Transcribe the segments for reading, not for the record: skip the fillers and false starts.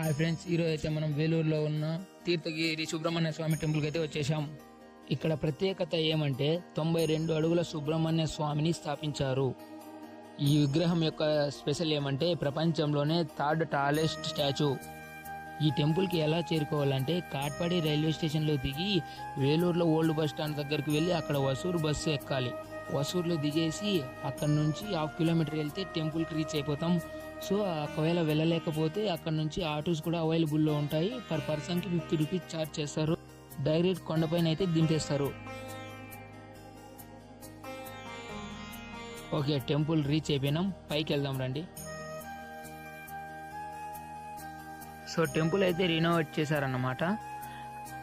Hi friends, ఈరోజు అయితే మనం వేలూరులో ఉన్న తీర్థగిరి సుబ్రహ్మణ్య స్వామి టెంపుల్కి అయితే వచ్చేసాం. ఇక్కడ ప్రత్యేకత ఏమంటే 92 అడుగుల సుబ్రహ్మణ్య స్వామిని స్థాపించారు. ఈ విగ్రహం యొక్క స్పెషల్ ఏమంటే ప్రపంచంలోనే 3rd టాలెస్ట్ స్టాచ్యూ. ఈ టెంపుల్కి ఎలా చేరుకోవాలంటే కాట్పాడి రైల్వే స్టేషన్లో దిగి వేలూరులో ఓల్డ్ బస్ స్టాండ్ దగ్గరికి వెళ్ళి అక్కడ వసూరు బస్సు ఎక్కాలి. వసూరులో దిగేసి అక్కడ నుంచి 1/2 కిలోమీటర్ వెళ్తే టెంపుల్కి రీచ్ అయిపోతాం. సో ఒకవేళ వెళ్ళలేకపోతే అక్కడ నుంచి ఆటోస్ కూడా అవైలబుల్లో ఉంటాయి. పర్ పర్సన్కి 50 రూపీస్ ఛార్జ్ చేస్తారు. డైరెక్ట్ కొండపైన అయితే దింపేస్తారు. ఓకే, టెంపుల్ రీచ్ అయిపోయినాం, పైకి వెళ్దాం రండి. సో టెంపుల్ అయితే రినోవేట్ చేశారన్నమాట.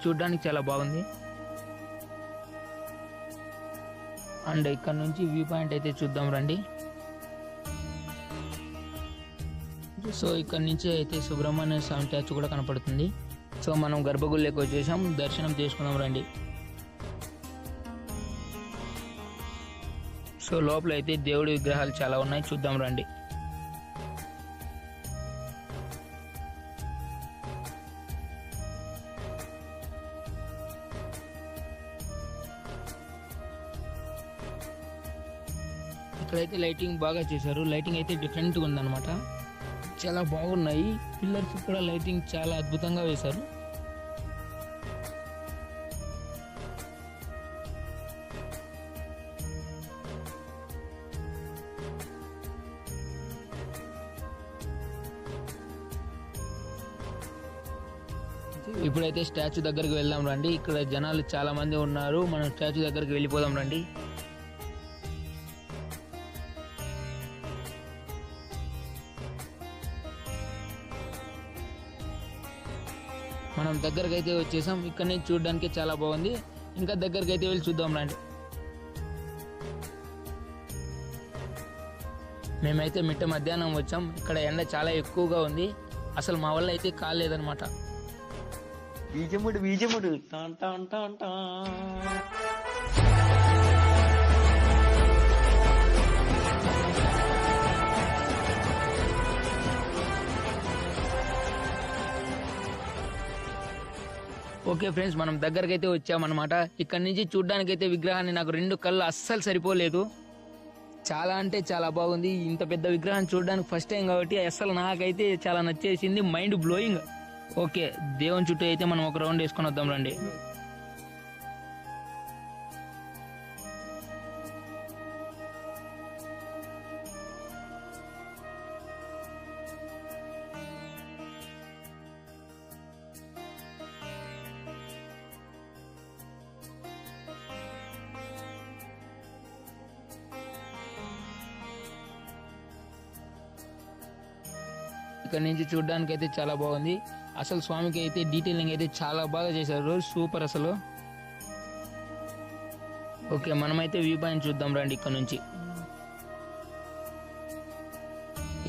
చూడ్డానికి చాలా బాగుంది. అండ్ ఇక్కడ నుంచి వ్యూ పాయింట్ అయితే చూద్దాం రండి. సో ఇక్కడ నుంచి అయితే సుబ్రహ్మణ్య స్వామి స్టాచ్యూ కూడా కనపడుతుంది. సో మనం గర్భగుడిలోకి వచ్చేసాం, దర్శనం చేసుకుందాం రండి. సో లోపల అయితే దేవుడి విగ్రహాలు చాలా ఉన్నాయి, చూద్దాం రండి. ఇక్కడైతే లైటింగ్ బాగా చేశారు. లైటింగ్ అయితే డిఫరెంట్గా ఉందన్నమాట, చాలా బాగున్నాయి. పిల్లర్స్ కూడా లైటింగ్ చాలా అద్భుతంగా వేశారు. ఇప్పుడైతే స్టాచ్యూ దగ్గరికి వెళ్దాం రండి. ఇక్కడ జనాలు చాలా మంది ఉన్నారు, మనం స్టాచ్యూ దగ్గరికి వెళ్ళిపోదాం రండి. మనం దగ్గరకు అయితే వచ్చేసాం. ఇక్కడ నుంచి చూడడానికి చాలా బాగుంది. ఇంకా దగ్గరికి అయితే వెళ్ళి చూద్దాం రండి. మేమైతే మిట్ట మధ్యాహ్నం వచ్చాం. ఇక్కడ ఎండ చాలా ఎక్కువగా ఉంది, అసలు మా వల్ల అయితే కాలేదన్నమాట. బీజముడు ఓకే ఫ్రెండ్స్, మనం దగ్గరకు అయితే వచ్చామన్నమాట. ఇక్కడ నుంచి చూడ్డానికి అయితే విగ్రహాన్ని నాకు 2 కళ్ళు అస్సలు సరిపోలేదు. చాలా అంటే చాలా బాగుంది. ఇంత పెద్ద విగ్రహాన్ని చూడడానికి ఫస్ట్ టైం కాబట్టి అసలు నాకైతే చాలా నచ్చేసింది, మైండ్ బ్లోయింగ్. ఓకే, దేవుని చుట్టూ అయితే మనం ఒక రౌండ్ వేసుకొని వద్దాం రండి. ఇక్కడ నుంచి చూడడానికి అయితే చాలా బాగుంది. అసలు స్వామికి అయితే డీటెయిలింగ్ అయితే చాలా బాగా చేశారు, సూపర్ అసలు. ఓకే, మనమైతే వ్యూ పాయింట్ చూద్దాం రండి.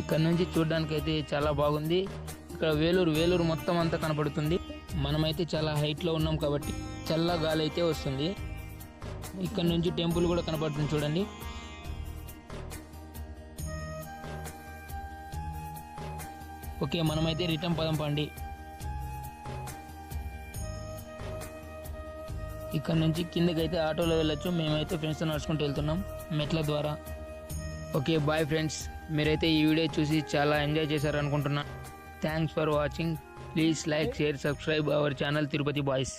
ఇక్కడ నుంచి చూడడానికి అయితే చాలా బాగుంది. ఇక్కడ వేలూరు మొత్తం అంతా కనపడుతుంది. మనమైతే చాలా హైట్ లో ఉన్నాం కాబట్టి చల్ల గాలి అయితే వస్తుంది. ఇక్కడ నుంచి టెంపుల్ కూడా కనపడుతుంది చూడండి. ఓకే, మనమైతే రిటర్న్ పదం పండి. ఇక్కడ నుంచి కిందకైతే ఆటోలో వెళ్ళొచ్చు. మేమైతే ఫ్రెండ్స్తో నడుచుకుంటూ వెళ్తున్నాం మెట్ల ద్వారా. ఓకే బాయ్ ఫ్రెండ్స్, మీరైతే ఈ వీడియో చూసి చాలా ఎంజాయ్ చేశారు అనుకుంటున్నా. Thanks for watching. Please like, share, subscribe our channel Tirupati boys.